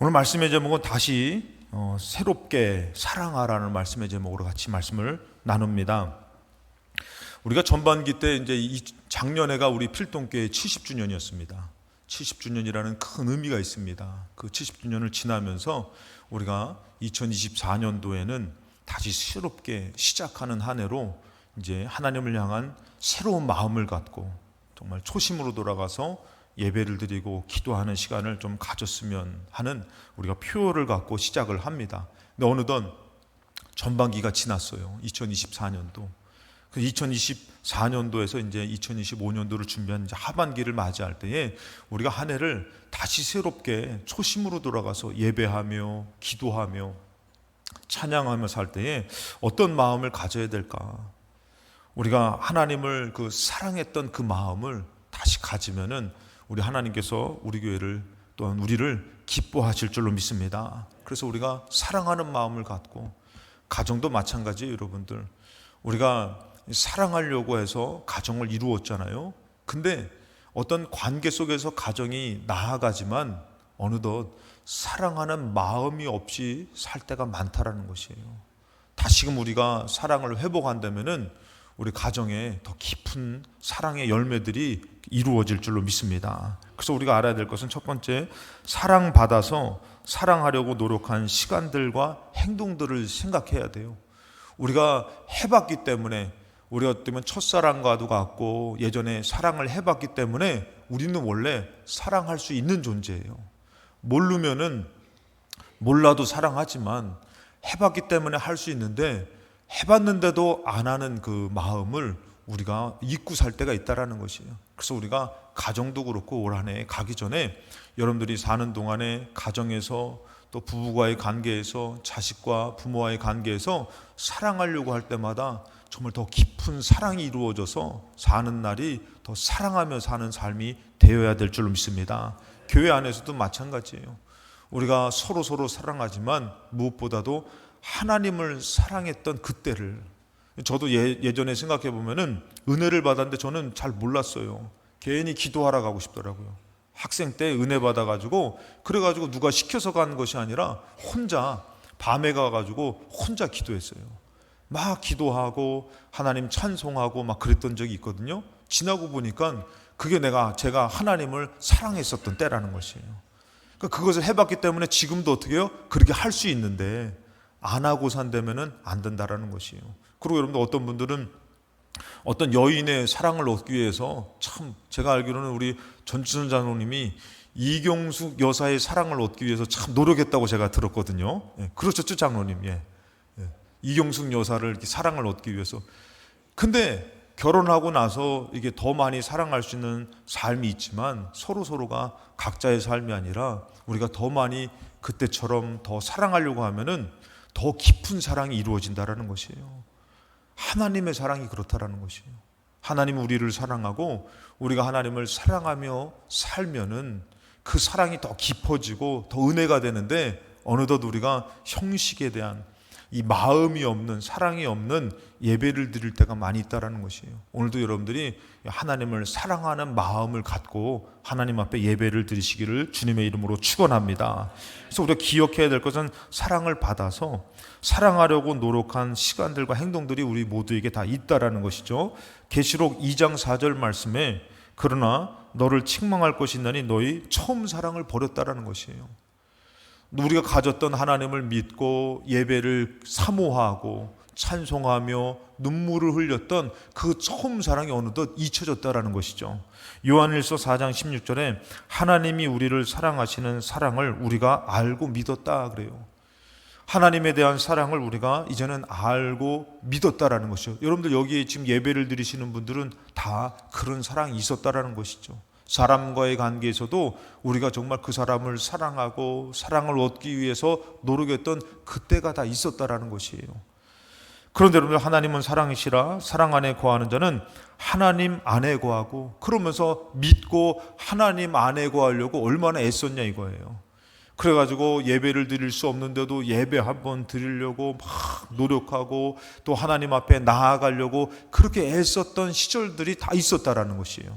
오늘 말씀의 제목은 다시 새롭게 사랑하라는 말씀의 제목으로 같이 말씀을 나눕니다. 우리가 전반기 때 이제 작년에가 우리 필동교회 70주년이었습니다. 70주년이라는 큰 의미가 있습니다. 그 70주년을 지나면서 우리가 2024년도에는 다시 새롭게 시작하는 한 해로 이제 하나님을 향한 새로운 마음을 갖고 정말 초심으로 돌아가서 예배를 드리고 기도하는 시간을 좀 가졌으면 하는 우리가 표를 갖고 시작을 합니다. 근데 어느덧 전반기가 지났어요. 2024년도. 그 2024년도에서 이제 2025년도를 준비한 이제 하반기를 맞이할 때에 우리가 한 해를 다시 새롭게 초심으로 돌아가서 예배하며 기도하며 찬양하며 살 때에 어떤 마음을 가져야 될까? 우리가 하나님을 그 사랑했던 그 마음을 다시 가지면은 우리 하나님께서 우리 교회를 또한 우리를 기뻐하실 줄로 믿습니다. 그래서 우리가 사랑하는 마음을 갖고 가정도 마찬가지예요, 여러분들. 우리가 사랑하려고 해서 가정을 이루었잖아요. 근데 어떤 관계 속에서 가정이 나아가지만 어느덧 사랑하는 마음이 없이 살 때가 많다라는 것이에요. 다시금 우리가 사랑을 회복한다면은 우리 가정에 더 깊은 사랑의 열매들이 이루어질 줄로 믿습니다. 그래서 우리가 알아야 될 것은 첫 번째, 사랑받아서 사랑하려고 노력한 시간들과 행동들을 생각해야 돼요. 우리가 해봤기 때문에, 우리가 어떻게 보면 첫사랑과도 같고 예전에 사랑을 해봤기 때문에 우리는 원래 사랑할 수 있는 존재예요. 모르면은 몰라도 사랑하지만 해봤기 때문에 할 수 있는데, 해봤는데도 안 하는 그 마음을 우리가 잊고 살 때가 있다라는 것이에요. 그래서 우리가 가정도 그렇고 올 한 해 가기 전에 여러분들이 사는 동안에 가정에서 또 부부와의 관계에서 자식과 부모와의 관계에서 사랑하려고 할 때마다 정말 더 깊은 사랑이 이루어져서 사는 날이 더 사랑하며 사는 삶이 되어야 될 줄로 믿습니다. 교회 안에서도 마찬가지예요. 우리가 서로 사랑하지만 무엇보다도 하나님을 사랑했던 그때를, 저도 예전에 생각해 보면은 은혜를 받았는데 저는 잘 몰랐어요. 괜히 기도하러 가고 싶더라고요. 학생 때 은혜 받아가지고, 그래가지고 누가 시켜서 간 것이 아니라 혼자 밤에 가가지고 혼자 기도했어요. 막 기도하고 하나님 찬송하고 막 그랬던 적이 있거든요. 지나고 보니까 그게 제가 하나님을 사랑했었던 때라는 것이에요. 그러니까 그것을 해봤기 때문에 지금도 어떻게 해요? 그렇게 할 수 있는데 안 하고 산다면은 안 된다라는 것이에요. 그리고 여러분들 어떤 분들은 어떤 여인의 사랑을 얻기 위해서, 참 제가 알기로는 우리 전주선 장로님이 이경숙 여사의 사랑을 얻기 위해서 참 노력했다고 제가 들었거든요. 예, 그러셨죠, 장로님? 예. 이경숙 여사를 이렇게 사랑을 얻기 위해서. 근데 결혼하고 나서 이게 더 많이 사랑할 수 있는 삶이 있지만 서로가 각자의 삶이 아니라 우리가 더 많이 그때처럼 더 사랑하려고 하면은 더 깊은 사랑이 이루어진다라는 것이에요. 하나님의 사랑이 그렇다라는 것이에요. 하나님은 우리를 사랑하고 우리가 하나님을 사랑하며 살면은 그 사랑이 더 깊어지고 더 은혜가 되는데, 어느덧 우리가 형식에 대한 이 마음이 없는, 사랑이 없는 예배를 드릴 때가 많이 있다라는 것이에요. 오늘도 여러분들이 하나님을 사랑하는 마음을 갖고 하나님 앞에 예배를 드리시기를 주님의 이름으로 축원합니다. 그래서 우리가 기억해야 될 것은 사랑을 받아서 사랑하려고 노력한 시간들과 행동들이 우리 모두에게 다 있다라는 것이죠. 계시록 2장 4절 말씀에 그러나 너를 책망할 것이 있나니 너희 처음 사랑을 버렸다라는 것이에요. 우리가 가졌던 하나님을 믿고 예배를 사모하고 찬송하며 눈물을 흘렸던 그 처음 사랑이 어느덧 잊혀졌다라는 것이죠. 요한일서 4장 16절에 하나님이 우리를 사랑하시는 사랑을 우리가 알고 믿었다 그래요. 하나님에 대한 사랑을 우리가 이제는 알고 믿었다라는 것이죠. 여러분들 여기에 지금 예배를 드리시는 분들은 다 그런 사랑이 있었다라는 것이죠. 사람과의 관계에서도 우리가 정말 그 사람을 사랑하고 사랑을 얻기 위해서 노력했던 그때가 다 있었다라는 것이에요. 그런데 여러분, 하나님은 사랑이시라 사랑 안에 거하는 자는 하나님 안에 거하고, 그러면서 믿고 하나님 안에 거하려고 얼마나 애썼냐 이거예요. 그래가지고 예배를 드릴 수 없는데도 예배 한번 드리려고 막 노력하고 또 하나님 앞에 나아가려고 그렇게 애썼던 시절들이 다 있었다라는 것이에요.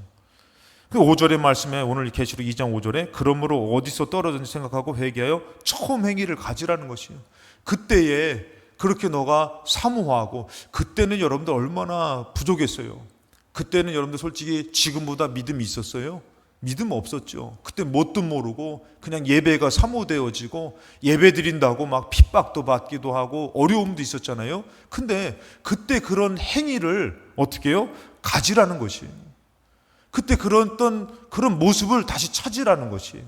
그 5절의 말씀에 오늘 계시록 2장 5절에 그러므로 어디서 떨어졌는지 생각하고 회개하여 처음 행위를 가지라는 것이에요. 그때에 그렇게 너가 사모하고, 그때는 여러분들 얼마나 부족했어요. 그때는 여러분들 솔직히 지금보다 믿음이 있었어요? 믿음 없었죠. 그때 뭣도 모르고 그냥 예배가 사모되어지고 예배 드린다고 막 핍박도 받기도 하고 어려움도 있었잖아요. 근데 그때 그런 행위를 어떻게 해요? 가지라는 것이에요. 그때 그런 모습을 다시 찾으라는 것이에요.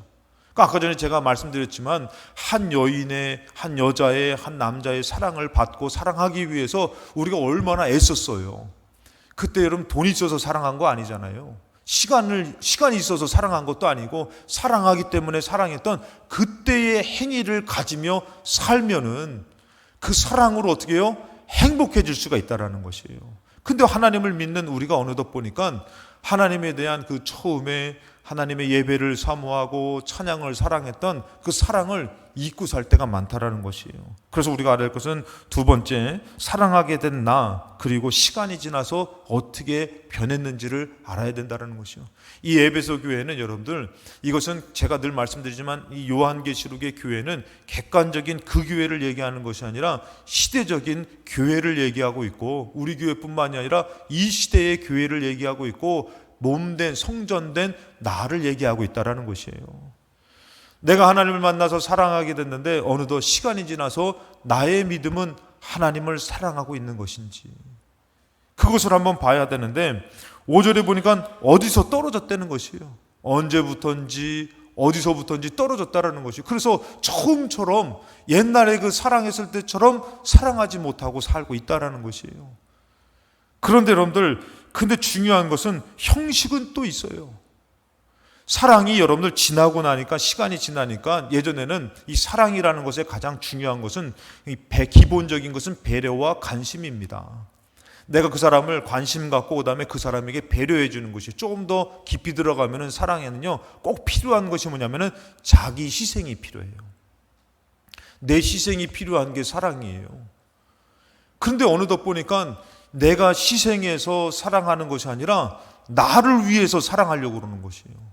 그러니까 아까 전에 제가 말씀드렸지만 한 여인의, 한 여자의, 한 남자의 사랑을 받고 사랑하기 위해서 우리가 얼마나 애썼어요. 그때 여러분 돈이 있어서 사랑한 거 아니잖아요. 시간이 있어서 사랑한 것도 아니고 사랑하기 때문에 사랑했던 그때의 행위를 가지며 살면은 그 사랑으로 어떻게 해요? 행복해질 수가 있다는 것이에요. 근데 하나님을 믿는 우리가 어느덧 보니까 하나님에 대한 그 처음에 하나님의 예배를 사모하고 찬양을 사랑했던 그 사랑을 잊고 살 때가 많다라는 것이에요. 그래서 우리가 알아야 할 것은 두 번째, 사랑하게 된 나, 그리고 시간이 지나서 어떻게 변했는지를 알아야 된다는 것이요. 이 에베소 교회는 여러분들, 이것은 제가 늘 말씀드리지만 이 요한계시록의 교회는 객관적인 그 교회를 얘기하는 것이 아니라 시대적인 교회를 얘기하고 있고, 우리 교회뿐만이 아니라 이 시대의 교회를 얘기하고 있고, 몸된 성전된 나를 얘기하고 있다는 것이에요. 내가 하나님을 만나서 사랑하게 됐는데 어느덧 시간이 지나서 나의 믿음은 하나님을 사랑하고 있는 것인지, 그것을 한번 봐야 되는데 5절에 보니까 어디서 떨어졌다는 것이에요. 언제부터인지 어디서부터인지 떨어졌다라는 것이에요. 그래서 처음처럼 옛날에 그 사랑했을 때처럼 사랑하지 못하고 살고 있다라는 것이에요. 그런데 여러분들, 근데 중요한 것은 형식은 또 있어요. 사랑이 여러분들 지나고 나니까, 시간이 지나니까, 예전에는 이 사랑이라는 것에 가장 중요한 것은, 기본적인 것은 배려와 관심입니다. 내가 그 사람을 관심 갖고 그 다음에 그 사람에게 배려해 주는 것이, 조금 더 깊이 들어가면은 사랑에는요 꼭 필요한 것이 뭐냐면은 자기 희생이 필요해요. 내 희생이 필요한 게 사랑이에요. 그런데 어느덧 보니까 내가 희생해서 사랑하는 것이 아니라 나를 위해서 사랑하려고 그러는 것이에요.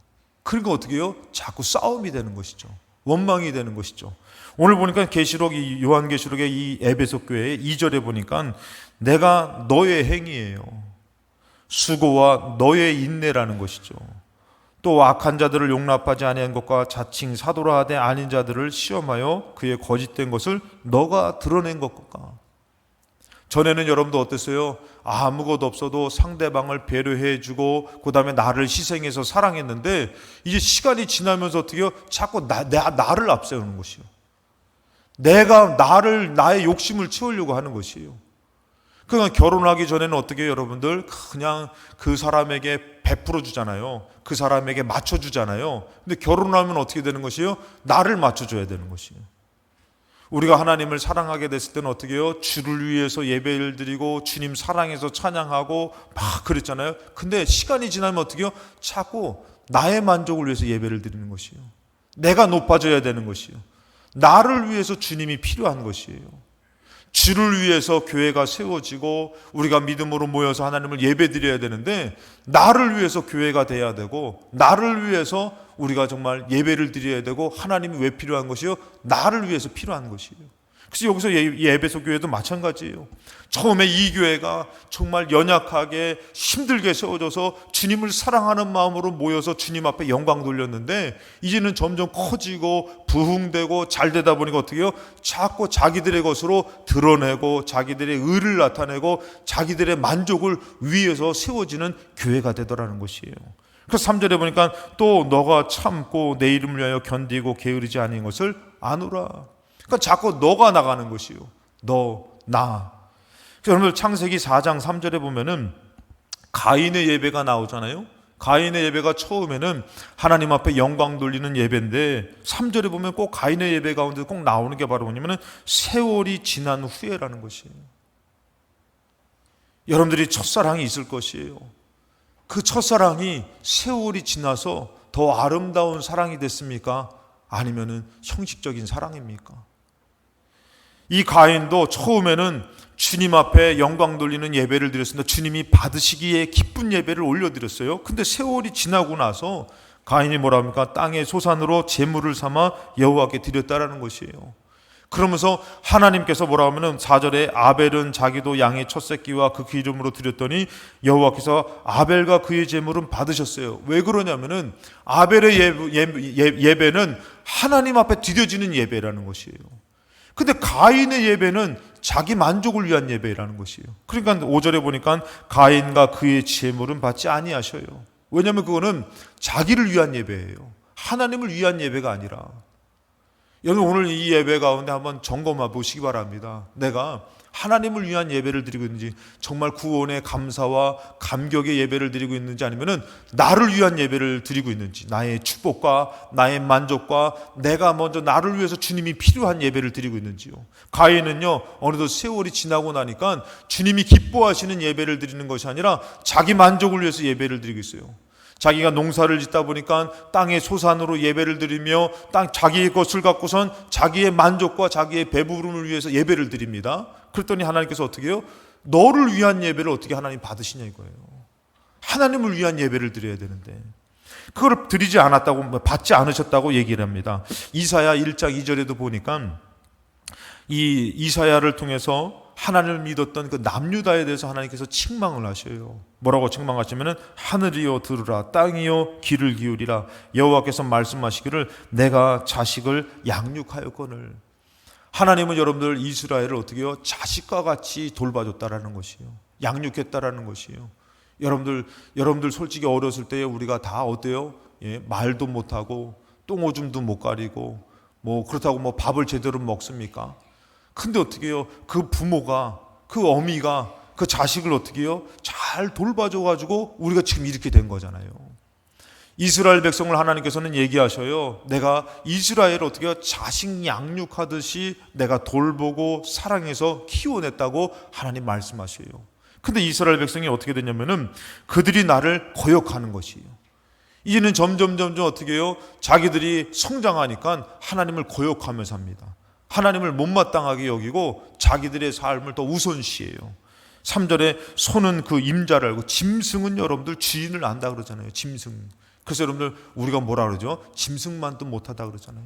그러니까 어떻게 해요? 자꾸 싸움이 되는 것이죠. 원망이 되는 것이죠. 오늘 보니까 계시록, 이 요한계시록의 이 에베소 교회의 2절에 보니까 내가 너의 행위예요. 수고와 너의 인내라는 것이죠. 또 악한 자들을 용납하지 아니한 것과 자칭 사도라 하되 아닌 자들을 시험하여 그의 거짓된 것을 너가 드러낸 것과. 전에는 여러분도 어땠어요? 아무것도 없어도 상대방을 배려해주고 그 다음에 나를 희생해서 사랑했는데, 이제 시간이 지나면서 어떻게 해요? 자꾸 나를 앞세우는 것이요. 내가 나의 욕심을 채우려고 하는 것이에요. 그러니까 결혼하기 전에는 어떻게 해요, 여러분들? 그냥 그 사람에게 베풀어 주잖아요. 그 사람에게 맞춰주잖아요. 근데 결혼하면 어떻게 되는 것이에요? 나를 맞춰줘야 되는 것이에요. 우리가 하나님을 사랑하게 됐을 때는 어떻게 해요? 주를 위해서 예배를 드리고 주님 사랑해서 찬양하고 막 그랬잖아요. 근데 시간이 지나면 어떻게 해요? 자꾸 나의 만족을 위해서 예배를 드리는 것이에요. 내가 높아져야 되는 것이에요. 나를 위해서 주님이 필요한 것이에요. 주를 위해서 교회가 세워지고 우리가 믿음으로 모여서 하나님을 예배드려야 되는데, 나를 위해서 교회가 돼야 되고, 나를 위해서 우리가 정말 예배를 드려야 되고, 하나님이 왜 필요한 것이요? 나를 위해서 필요한 것이에요. 그래서 여기서 이 에베소 교회도 마찬가지예요. 처음에 이 교회가 정말 연약하게 힘들게 세워져서 주님을 사랑하는 마음으로 모여서 주님 앞에 영광 돌렸는데, 이제는 점점 커지고 부흥되고 잘 되다 보니까 어떻게 해요? 자꾸 자기들의 것으로 드러내고 자기들의 의를 나타내고 자기들의 만족을 위해서 세워지는 교회가 되더라는 것이에요. 그래서 3절에 보니까 또 너가 참고 내 이름을 위하여 견디고 게으르지 아닌 것을 아노라. 그러니까 자꾸 너가 나가는 것이요. 나. 여러분들 창세기 4장 3절에 보면은 가인의 예배가 나오잖아요. 가인의 예배가 처음에는 하나님 앞에 영광 돌리는 예배인데, 3절에 보면 꼭 가인의 예배 가운데 꼭 나오는 게 바로 뭐냐면은 세월이 지난 후에라는 것이에요. 여러분들이 첫사랑이 있을 것이에요. 그 첫사랑이 세월이 지나서 더 아름다운 사랑이 됐습니까? 아니면은 형식적인 사랑입니까? 이 가인도 처음에는 주님 앞에 영광 돌리는 예배를 드렸습니다. 주님이 받으시기에 기쁜 예배를 올려드렸어요. 근데 세월이 지나고 나서 가인이 뭐라 합니까? 땅의 소산으로 제물을 삼아 여호와께 드렸다라는 것이에요. 그러면서 하나님께서 뭐라 하면은 4절에 아벨은 자기도 양의 첫 새끼와 그 기름으로 드렸더니 여호와께서 아벨과 그의 제물은 받으셨어요. 왜 그러냐면은 아벨의 예배는 하나님 앞에 드려지는 예배라는 것이에요. 근데 가인의 예배는 자기 만족을 위한 예배라는 것이에요. 그러니까 5절에 보니까 가인과 그의 제물은 받지 아니하셔요. 왜냐하면 그거는 자기를 위한 예배예요. 하나님을 위한 예배가 아니라. 여러분 오늘 이 예배 가운데 한번 점검해 보시기 바랍니다. 내가 하나님을 위한 예배를 드리고 있는지, 정말 구원의 감사와 감격의 예배를 드리고 있는지, 아니면은 나를 위한 예배를 드리고 있는지, 나의 축복과 나의 만족과 내가 먼저 나를 위해서 주님이 필요한 예배를 드리고 있는지요. 가인은요, 어느덧 세월이 지나고 나니까 주님이 기뻐하시는 예배를 드리는 것이 아니라 자기 만족을 위해서 예배를 드리고 있어요. 자기가 농사를 짓다 보니까 땅의 소산으로 예배를 드리며 자기의 것을 갖고선 자기의 만족과 자기의 배부름을 위해서 예배를 드립니다. 그랬더니 하나님께서 어떻게 해요? 너를 위한 예배를 어떻게 하나님 받으시냐 이거예요. 하나님을 위한 예배를 드려야 되는데 그걸 드리지 않았다고, 받지 않으셨다고 얘기를 합니다. 이사야 1장 2절에도 보니까 이 이사야를 통해서 하나님을 믿었던 그 남유다에 대해서 하나님께서 책망을 하셔요. 뭐라고 책망하시면은 하늘이여 들으라, 땅이여 귀를 기울이라. 여호와께서 말씀하시기를 내가 자식을 양육하였거늘. 하나님은 여러분들 이스라엘을 어떻게 해요? 자식과 같이 돌봐줬다라는 것이에요. 양육했다라는 것이에요. 여러분들 솔직히 어렸을 때에 우리가 다 어때요? 말도 못하고 똥오줌도 못 가리고 그렇다고 밥을 제대로 먹습니까? 근데 어떻게 해요? 그 부모가, 그 어미가 그 자식을 어떻게 해요? 잘 돌봐줘가지고 우리가 지금 이렇게 된 거잖아요. 이스라엘 백성을 하나님께서는 얘기하셔요. 내가 이스라엘을 어떻게 해요? 자식 양육하듯이 내가 돌보고 사랑해서 키워냈다고 하나님 말씀하셔요. 근데 이스라엘 백성이 어떻게 됐냐면은 그들이 나를 거역하는 것이에요. 이제는 점점 어떻게 해요? 자기들이 성장하니까 하나님을 거역하며 삽니다. 하나님을 못마땅하게 여기고 자기들의 삶을 더 우선시해요. 3절에 소는 그 임자를 알고, 짐승은 여러분들 주인을 안다 그러잖아요. 짐승. 그래서 여러분들 우리가 뭐라 그러죠? 짐승만도 못하다 그러잖아요.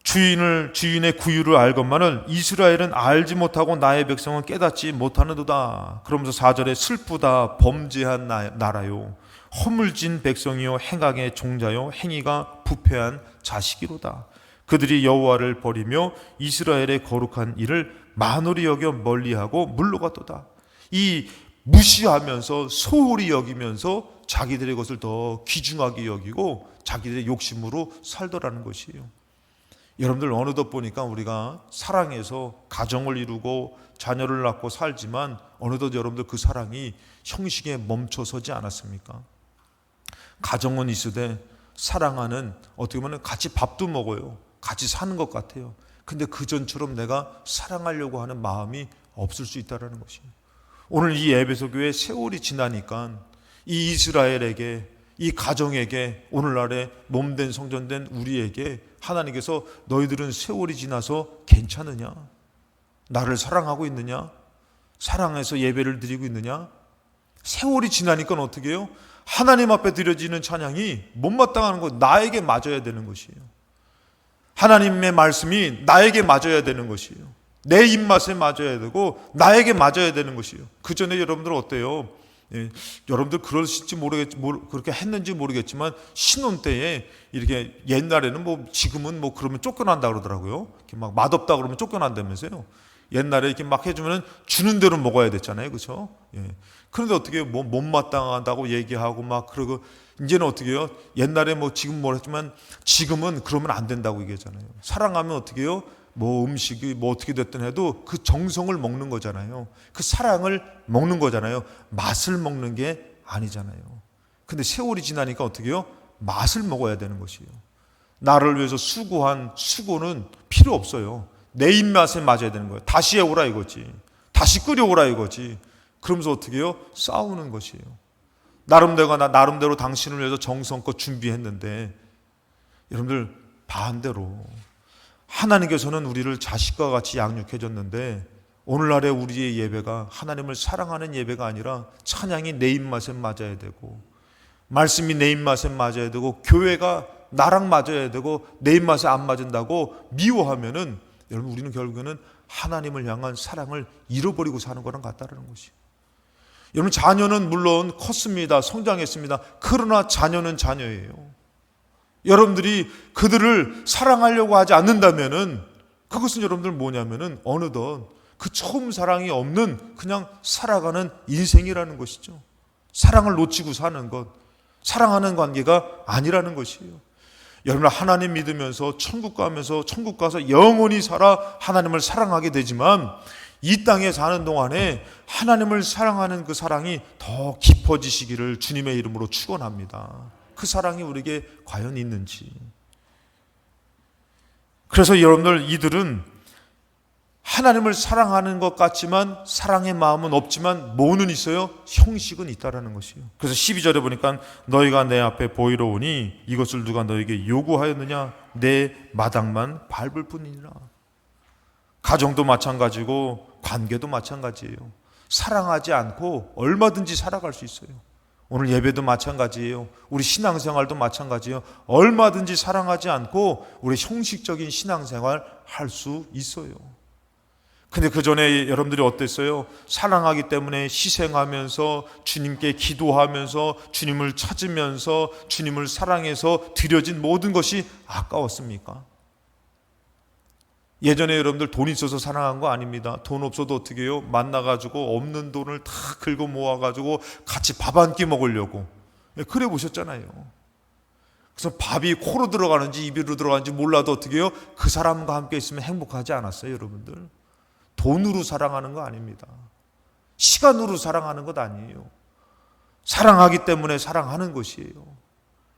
주인의 구유를 알건만은 이스라엘은 알지 못하고 나의 백성은 깨닫지 못하는도다. 그러면서 4절에 슬프다 범죄한 나라요, 허물진 백성이요, 행악의 종자요, 행위가 부패한 자식이로다. 그들이 여호와를 버리며 이스라엘의 거룩한 일을 만홀히 여겨 멀리하고 물러갔도다. 이 무시하면서 소홀히 여기면서 자기들의 것을 더 귀중하게 여기고 자기들의 욕심으로 살더라는 것이에요. 여러분들 어느덧 보니까 우리가 사랑해서 가정을 이루고 자녀를 낳고 살지만 어느덧 여러분들 그 사랑이 형식에 멈춰서지 않았습니까? 가정은 있으되 사랑하는, 어떻게 보면 같이 밥도 먹어요. 같이 사는 것 같아요. 근데 그전처럼 내가 사랑하려고 하는 마음이 없을 수 있다는 것이에요. 오늘 이 에베소 교회 세월이 지나니까 이 이스라엘에게, 이 가정에게, 오늘날의 몸된 성전된 우리에게 하나님께서 너희들은 세월이 지나서 괜찮으냐? 나를 사랑하고 있느냐? 사랑해서 예배를 드리고 있느냐? 세월이 지나니까 어떻게 해요? 하나님 앞에 드려지는 찬양이 못마땅한 것, 나에게 맞아야 되는 것이에요. 하나님의 말씀이 나에게 맞아야 되는 것이에요. 내 입맛에 맞아야 되고 나에게 맞아야 되는 것이에요. 그 전에 여러분들 어때요? 여러분들 그러실지 그렇게 했는지 모르겠지만 신혼 때에 이렇게 옛날에는 지금은 그러면 쫓겨난다 그러더라고요. 이렇게 막 맛없다 그러면 쫓겨난다면서요. 옛날에 이렇게 막 해주면 주는 대로 먹어야 됐잖아요, 그렇죠? 그런데 어떻게 못마땅하다고 얘기하고 그러고 이제는 어떻게 해요? 옛날에 지금 했지만 지금은 그러면 안 된다고 얘기하잖아요. 사랑하면 어떻게 해요? 음식이 어떻게 됐든 해도 그 정성을 먹는 거잖아요. 그 사랑을 먹는 거잖아요. 맛을 먹는 게 아니잖아요. 근데 세월이 지나니까 어떻게 해요? 맛을 먹어야 되는 것이에요. 나를 위해서 수고한 수고는 필요 없어요. 내 입맛에 맞아야 되는 거예요. 다시 해오라 이거지. 다시 끓여오라 이거지. 그러면서 어떻게 해요? 싸우는 것이에요. 나름대로 당신을 위해서 정성껏 준비했는데 여러분들 반대로 하나님께서는 우리를 자식과 같이 양육해 줬는데 오늘날의 우리의 예배가 하나님을 사랑하는 예배가 아니라 찬양이 내 입맛에 맞아야 되고 말씀이 내 입맛에 맞아야 되고 교회가 나랑 맞아야 되고 내 입맛에 안 맞은다고 미워하면은 여러분 우리는 결국에는 하나님을 향한 사랑을 잃어버리고 사는 거랑 같다는 것이. 여러분 자녀는 물론 컸습니다. 성장했습니다. 그러나 자녀는 자녀예요. 여러분들이 그들을 사랑하려고 하지 않는다면은 그것은 여러분들 뭐냐면은 어느덧 그 처음 사랑이 없는 그냥 살아가는 인생이라는 것이죠. 사랑을 놓치고 사는 것, 사랑하는 관계가 아니라는 것이에요. 여러분 하나님 믿으면서 천국 가면서 천국 가서 영원히 살아 하나님을 사랑하게 되지만 이 땅에 사는 동안에 하나님을 사랑하는 그 사랑이 더 깊어지시기를 주님의 이름으로 축원합니다. 그 사랑이 우리에게 과연 있는지. 그래서 여러분들 이들은 하나님을 사랑하는 것 같지만 사랑의 마음은 없지만 뭐는 있어요? 형식은 있다라는 것이에요. 그래서 12절에 보니까 너희가 내 앞에 보이러 오니 이것을 누가 너에게 요구하였느냐? 내 마당만 밟을 뿐이니라. 가정도 마찬가지고 관계도 마찬가지예요. 사랑하지 않고 얼마든지 살아갈 수 있어요. 오늘 예배도 마찬가지예요. 우리 신앙생활도 마찬가지예요. 얼마든지 사랑하지 않고 우리 형식적인 신앙생활 할 수 있어요. 근데 그 전에 여러분들이 어땠어요? 사랑하기 때문에 희생하면서 주님께 기도하면서 주님을 찾으면서 주님을 사랑해서 드려진 모든 것이 아까웠습니까? 예전에 여러분들 돈 있어서 사랑한 거 아닙니다. 돈 없어도 어떻게 해요? 만나가지고 없는 돈을 다 긁어 모아가지고 같이 밥 한 끼 먹으려고 그래 보셨잖아요. 그래서 밥이 코로 들어가는지 입으로 들어가는지 몰라도 어떻게 해요? 그 사람과 함께 있으면 행복하지 않았어요, 여러분들? 돈으로 사랑하는 거 아닙니다. 시간으로 사랑하는 것 아니에요. 사랑하기 때문에 사랑하는 것이에요.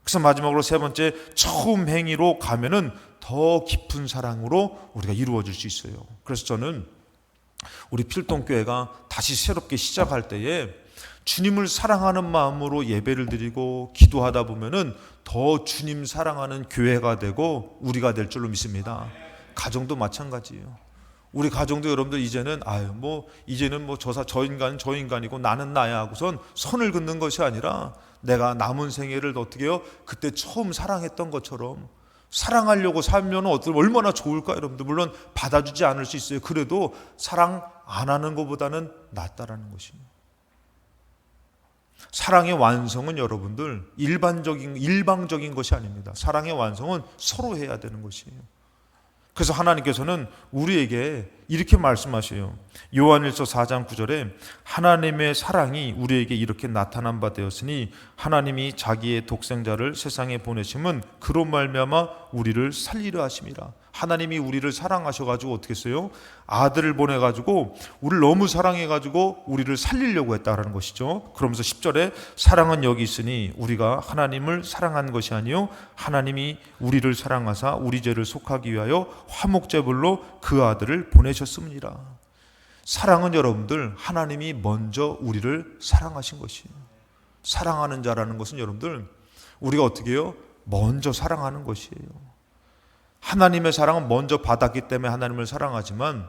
그래서 마지막으로 세 번째, 처음 행위로 가면은 더 깊은 사랑으로 우리가 이루어질 수 있어요. 그래서 저는 우리 필동교회가 다시 새롭게 시작할 때에 주님을 사랑하는 마음으로 예배를 드리고 기도하다 보면은 더 주님 사랑하는 교회가 되고 우리가 될 줄로 믿습니다. 가정도 마찬가지예요. 우리 가정도 여러분들 이제는 저 인간이고 나는 나야 하고선 선을 긋는 것이 아니라 내가 남은 생애를 어떻게 해요? 그때 처음 사랑했던 것처럼 사랑하려고 살면 얼마나 좋을까 여러분들. 물론 받아주지 않을 수 있어요. 그래도 사랑 안 하는 것보다는 낫다라는 것이에요. 사랑의 완성은 여러분들 일방적인 것이 아닙니다. 사랑의 완성은 서로 해야 되는 것이에요. 그래서 하나님께서는 우리에게 이렇게 말씀하셔요. 요한일서 4장 9절에 하나님의 사랑이 우리에게 이렇게 나타난 바 되었으니 하나님이 자기의 독생자를 세상에 보내심은 그로 말미암아 우리를 살리려 하심이라. 하나님이 우리를 사랑하셔가지고 어떻게 했어요? 아들을 보내가지고 우리를 너무 사랑해가지고 우리를 살리려고 했다라는 것이죠. 그러면서 10절에 사랑은 여기 있으니 우리가 하나님을 사랑한 것이 아니요 하나님이 우리를 사랑하사 우리 죄를 속하기 위하여 화목제물로 그 아들을 보내셨음이니라. 사랑은 여러분들 하나님이 먼저 우리를 사랑하신 것이에요. 사랑하는 자라는 것은 여러분들 우리가 어떻게 해요? 먼저 사랑하는 것이에요. 하나님의 사랑은 먼저 받았기 때문에 하나님을 사랑하지만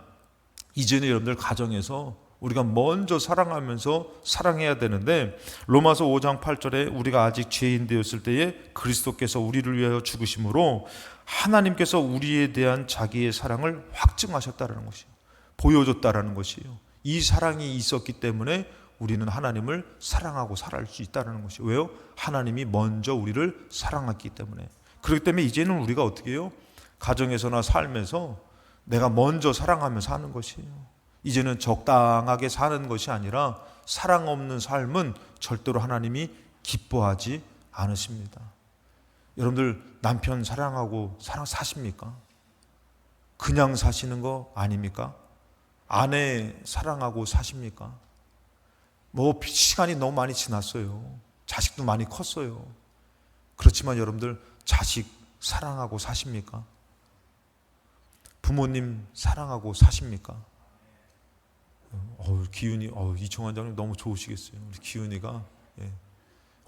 이제는 여러분들 가정에서 우리가 먼저 사랑하면서 사랑해야 되는데 로마서 5장 8절에 우리가 아직 죄인 되었을 때에 그리스도께서 우리를 위하여 죽으심으로 하나님께서 우리에 대한 자기의 사랑을 확증하셨다는 것이에요. 보여줬다는 것이에요. 이 사랑이 있었기 때문에 우리는 하나님을 사랑하고 살아갈 수 있다는 것이에요. 왜요? 하나님이 먼저 우리를 사랑했기 때문에. 그렇기 때문에 이제는 우리가 어떻게 해요? 가정에서나 삶에서 내가 먼저 사랑하면서 사는 것이에요. 이제는 적당하게 사는 것이 아니라 사랑 없는 삶은 절대로 하나님이 기뻐하지 않으십니다. 여러분들 남편 사랑하고 사십니까? 그냥 사시는 거 아닙니까? 아내 사랑하고 사십니까? 시간이 너무 많이 지났어요. 자식도 많이 컸어요. 그렇지만 여러분들 자식 사랑하고 사십니까? 부모님 사랑하고 사십니까? 기훈이, 이청환 장님 너무 좋으시겠어요. 우리 기훈이가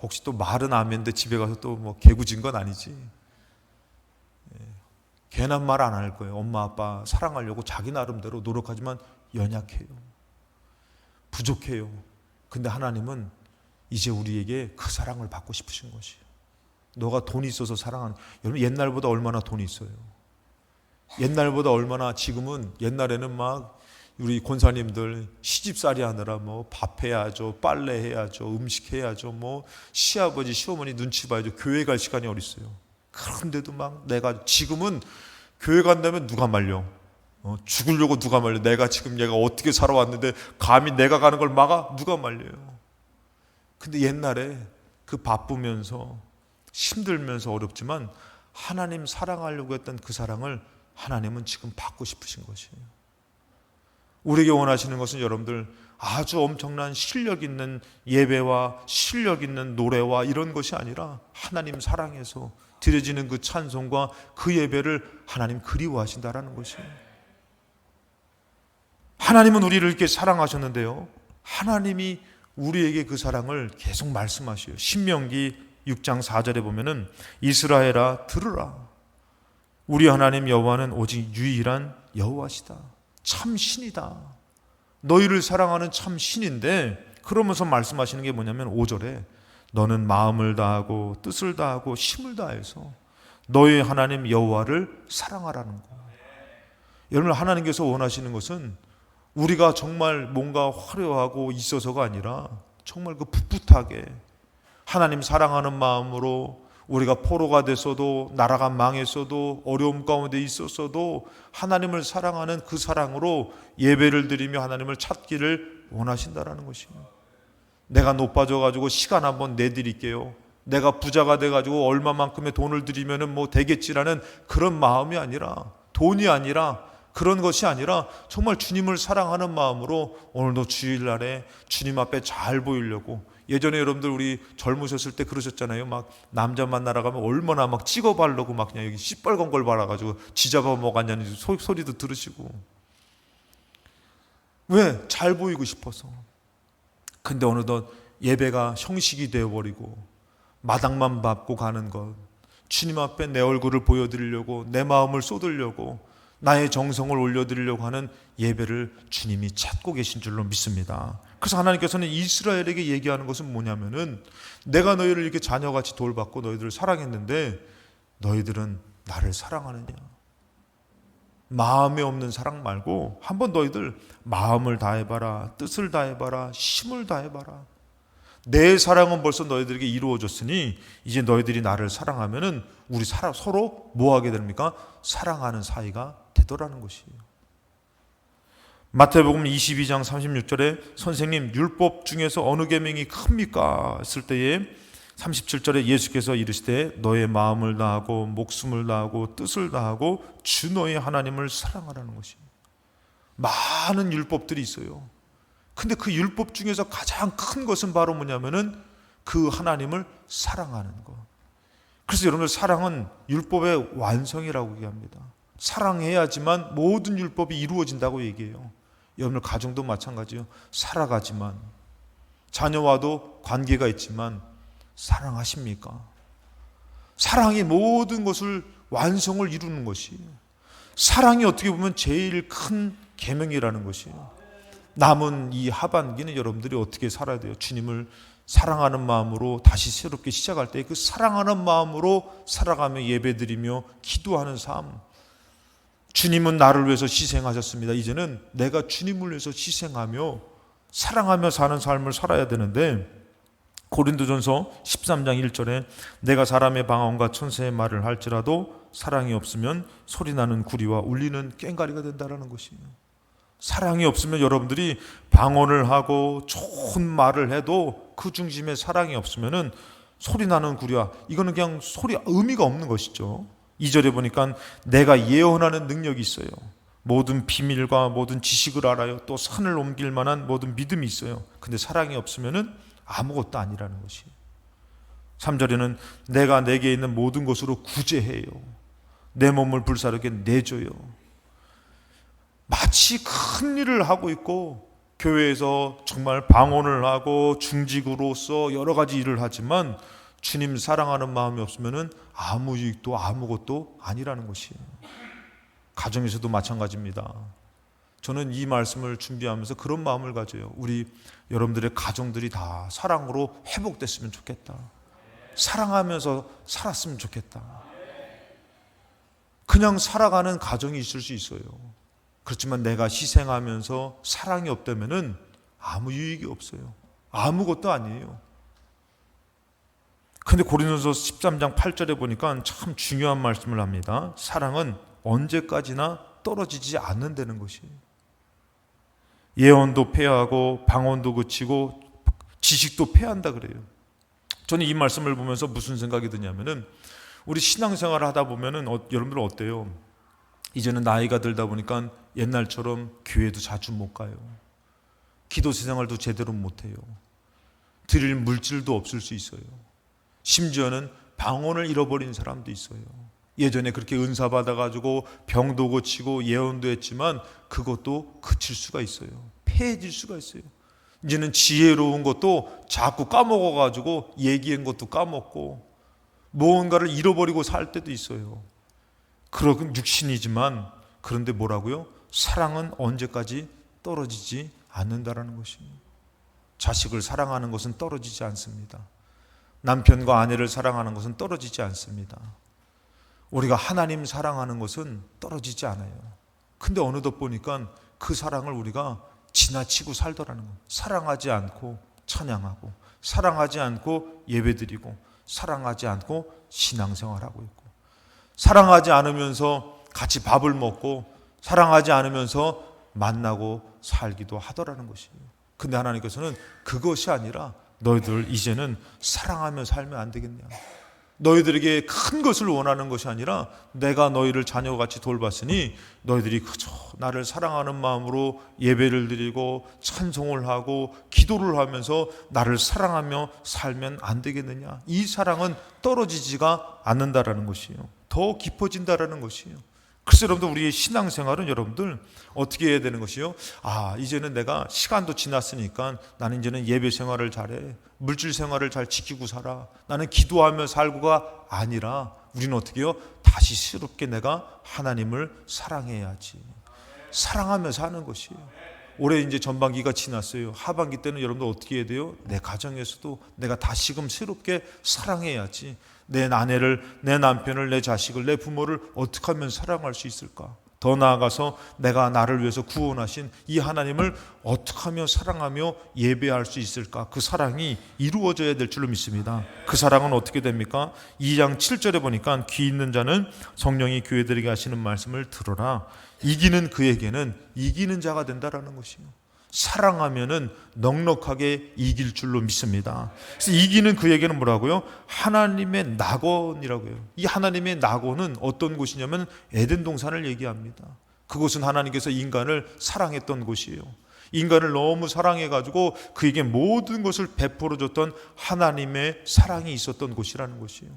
혹시 또 말은 아멘데 집에 가서 또 개구진 건 아니지? 괜한 말 안 할 거예요. 엄마 아빠 사랑하려고 자기 나름대로 노력하지만 연약해요. 부족해요. 근데 하나님은 이제 우리에게 그 사랑을 받고 싶으신 것이에요. 너가 돈이 있어서 사랑하는, 여러분 옛날보다 얼마나 돈이 있어요. 옛날보다 얼마나, 지금은 옛날에는 막 우리 권사님들 시집살이 하느라 뭐 밥해야죠, 빨래해야죠, 음식해야죠, 뭐 시아버지 시어머니 눈치 봐야죠. 교회 갈 시간이 어디 있어요. 그런데도 막 내가, 지금은 교회 간다면 누가 말려? 죽으려고 누가 말려? 내가 지금 얘가 어떻게 살아왔는데 감히 내가 가는 걸 막아? 누가 말려요? 근데 옛날에 그 바쁘면서 힘들면서 어렵지만 하나님 사랑하려고 했던 그 사랑을 하나님은 지금 받고 싶으신 것이에요. 우리에게 원하시는 것은 여러분들 아주 엄청난 실력 있는 예배와 실력 있는 노래와 이런 것이 아니라 하나님 사랑해서 드려지는 그 찬송과 그 예배를 하나님 그리워하신다라는 것이에요. 하나님은 우리를 이렇게 사랑하셨는데요, 하나님이 우리에게 그 사랑을 계속 말씀하셔요. 신명기 6장 4절에 보면은 이스라엘아 들으라, 우리 하나님 여호와는 오직 유일한 여호와시다. 참 신이다. 너희를 사랑하는 참 신인데, 그러면서 말씀하시는 게 뭐냐면 5절에 너는 마음을 다하고 뜻을 다하고 힘을 다해서 너희 하나님 여호와를 사랑하라는 거. 여러분, 하나님께서 원하시는 것은 우리가 정말 뭔가 화려하고 있어서가 아니라 정말 그 풋풋하게 하나님 사랑하는 마음으로, 우리가 포로가 됐어도 나라가 망했어도 어려움 가운데 있었어도 하나님을 사랑하는 그 사랑으로 예배를 드리며 하나님을 찾기를 원하신다라는 것입니다. 내가 높아져 가지고 시간 한번 내드릴게요, 내가 부자가 돼 가지고 얼마만큼의 돈을 드리면은 뭐 되겠지라는 그런 마음이 아니라, 돈이 아니라, 그런 것이 아니라 정말 주님을 사랑하는 마음으로 오늘도 주일날에 주님 앞에 잘 보이려고. 예전에 여러분들 우리 젊으셨을 때 그러셨잖아요. 막 남자 만나러 가면 얼마나 막 찍어 바르고 막 그냥 여기 시뻘건 걸 발라가지고 지잡아 먹었냐는 소리도 들으시고. 왜? 잘 보이고 싶어서. 근데 어느덧 예배가 형식이 되어버리고 마당만 밟고 가는 것, 주님 앞에 내 얼굴을 보여드리려고, 내 마음을 쏟으려고, 나의 정성을 올려드리려고 하는 예배를 주님이 찾고 계신 줄로 믿습니다. 그래서 하나님께서는 이스라엘에게 얘기하는 것은 뭐냐면은, 내가 너희를 이렇게 자녀같이 돌봤고 너희들을 사랑했는데 너희들은 나를 사랑하느냐? 마음에 없는 사랑 말고 한번 너희들 마음을 다해봐라, 뜻을 다해봐라, 힘을 다해봐라. 내 사랑은 벌써 너희들에게 이루어졌으니 이제 너희들이 나를 사랑하면은 우리 서로 뭐 하게 됩니까? 사랑하는 사이가 되더라는 것이에요. 마태복음 22장 36절에 선생님 율법 중에서 어느 계명이 큽니까? 했을 때에 37절에 예수께서 이르시되 너의 마음을 다하고 목숨을 다하고 뜻을 다하고 주 너의 하나님을 사랑하라는 것이에요. 많은 율법들이 있어요. 근데 그 율법 중에서 가장 큰 것은 바로 뭐냐면은 그 하나님을 사랑하는 것. 그래서 여러분들, 사랑은 율법의 완성이라고 얘기합니다. 사랑해야지만 모든 율법이 이루어진다고 얘기해요. 여러분들 가정도 마찬가지예요. 살아가지만, 자녀와도 관계가 있지만 사랑하십니까? 사랑이 모든 것을 완성을 이루는 것이에요. 사랑이 어떻게 보면 제일 큰 계명이라는 것이에요. 남은 이 하반기는 여러분들이 어떻게 살아야 돼요? 주님을 사랑하는 마음으로 다시 새롭게 시작할 때 그 사랑하는 마음으로 살아가며 예배드리며 기도하는 삶. 주님은 나를 위해서 희생하셨습니다. 이제는 내가 주님을 위해서 희생하며 사랑하며 사는 삶을 살아야 되는데, 고린도전서 13장 1절에 내가 사람의 방언과 천사의 말을 할지라도 사랑이 없으면 소리나는 구리와 울리는 꽹과리가 된다는 것이에요. 사랑이 없으면 여러분들이 방언을 하고 좋은 말을 해도 그 중심에 사랑이 없으면은 소리나는 구리와, 이거는 그냥 의미가 없는 것이죠. 2절에 보니까 내가 예언하는 능력이 있어요. 모든 비밀과 모든 지식을 알아요. 또 산을 옮길 만한 모든 믿음이 있어요. 근데 사랑이 없으면은 아무것도 아니라는 것이에요. 3절에는 내가 내게 있는 모든 것으로 구제해요. 내 몸을 불사르게 내줘요. 마치 큰 일을 하고 있고 교회에서 정말 방언을 하고 중직으로서 여러 가지 일을 하지만 주님 사랑하는 마음이 없으면 아무 유익도 아무것도 아니라는 것이에요. 가정에서도 마찬가지입니다. 저는 이 말씀을 준비하면서 그런 마음을 가져요. 우리 여러분들의 가정들이 다 사랑으로 회복됐으면 좋겠다. 사랑하면서 살았으면 좋겠다. 그냥 살아가는 가정이 있을 수 있어요. 그렇지만 내가 희생하면서 사랑이 없다면은 아무 유익이 없어요. 아무것도 아니에요. 근데 고린도서 13장 8절에 보니까 참 중요한 말씀을 합니다. 사랑은 언제까지나 떨어지지 않는다는 것이에요. 예언도 폐하고 방언도 그치고 지식도 폐한다 그래요. 저는 이 말씀을 보면서 무슨 생각이 드냐면은 우리 신앙생활을 하다 보면은 여러분들 어때요? 이제는 나이가 들다 보니까 옛날처럼 교회도 자주 못 가요. 기도 생활도 제대로 못 해요. 드릴 물질도 없을 수 있어요. 심지어는 방언을 잃어버린 사람도 있어요. 예전에 그렇게 은사 받아가지고 병도 고치고 예언도 했지만 그것도 그칠 수가 있어요. 폐해질 수가 있어요. 이제는 지혜로운 것도 자꾸 까먹어가지고 얘기한 것도 까먹고 무언가를 잃어버리고 살 때도 있어요. 그런 육신이지만 그런데 뭐라고요? 사랑은 언제까지 떨어지지 않는다라는 것입니다. 자식을 사랑하는 것은 떨어지지 않습니다. 남편과 아내를 사랑하는 것은 떨어지지 않습니다. 우리가 하나님 사랑하는 것은 떨어지지 않아요. 근데 어느덧 보니까 그 사랑을 우리가 지나치고 살더라는 거예요. 사랑하지 않고 찬양하고, 사랑하지 않고 예배드리고, 사랑하지 않고 신앙생활하고 있고, 사랑하지 않으면서 같이 밥을 먹고, 사랑하지 않으면서 만나고 살기도 하더라는 것이에요. 근데 하나님께서는 그것이 아니라 너희들 이제는 사랑하며 살면 안 되겠냐. 너희들에게 큰 것을 원하는 것이 아니라 내가 너희를 자녀같이 돌봤으니 너희들이 그저 나를 사랑하는 마음으로 예배를 드리고 찬송을 하고 기도를 하면서 나를 사랑하며 살면 안 되겠느냐. 이 사랑은 떨어지지가 않는다라는 것이에요. 더 깊어진다라는 것이에요. 그래서 여러분들 우리의 신앙생활은 여러분들 어떻게 해야 되는 것이요? 이제는 내가 시간도 지났으니까 나는 이제는 예배 생활을 잘해, 물질 생활을 잘 지키고 살아, 나는 기도하며 살고가 아니라 우리는 어떻게 해요? 다시 새롭게 내가 하나님을 사랑해야지. 사랑하며 사는 것이에요. 올해 이제 전반기가 지났어요. 하반기 때는 여러분들 어떻게 해야 돼요? 내 가정에서도 내가 다시금 새롭게 사랑해야지. 내 아내를, 내 남편을, 내 자식을, 내 부모를 어떻게 하면 사랑할 수 있을까? 더 나아가서 내가 나를 위해서 구원하신 이 하나님을 어떻게 하며 사랑하며 예배할 수 있을까? 그 사랑이 이루어져야 될 줄로 믿습니다. 그 사랑은 어떻게 됩니까? 2장 7절에 보니까 귀 있는 자는 성령이 교회들에게 하시는 말씀을 들어라. 이기는 그에게는 이기는 자가 된다라는 것이에요. 사랑하면은 넉넉하게 이길 줄로 믿습니다. 그래서 이기는 그에게는 뭐라고요? 하나님의 낙원이라고요. 이 하나님의 낙원은 어떤 곳이냐면 에덴 동산을 얘기합니다. 그곳은 하나님께서 인간을 사랑했던 곳이에요. 인간을 너무 사랑해가지고 그에게 모든 것을 베풀어 줬던 하나님의 사랑이 있었던 곳이라는 것이에요.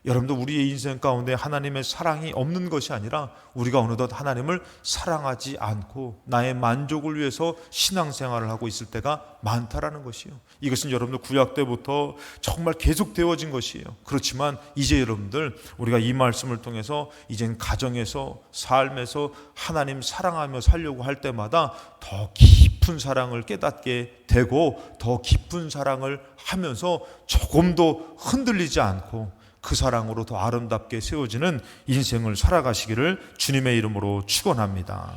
여러분도 우리의 인생 가운데 하나님의 사랑이 없는 것이 아니라 우리가 어느덧 하나님을 사랑하지 않고 나의 만족을 위해서 신앙생활을 하고 있을 때가 많다라는 것이에요. 이것은 여러분들 구약 때부터 정말 계속되어진 것이에요. 그렇지만 이제 여러분들 우리가 이 말씀을 통해서 이젠 가정에서 삶에서 하나님 사랑하며 살려고 할 때마다 더 깊은 사랑을 깨닫게 되고 더 깊은 사랑을 하면서 조금도 흔들리지 않고 그 사랑으로 더 아름답게 세워지는 인생을 살아가시기를 주님의 이름으로 축원합니다.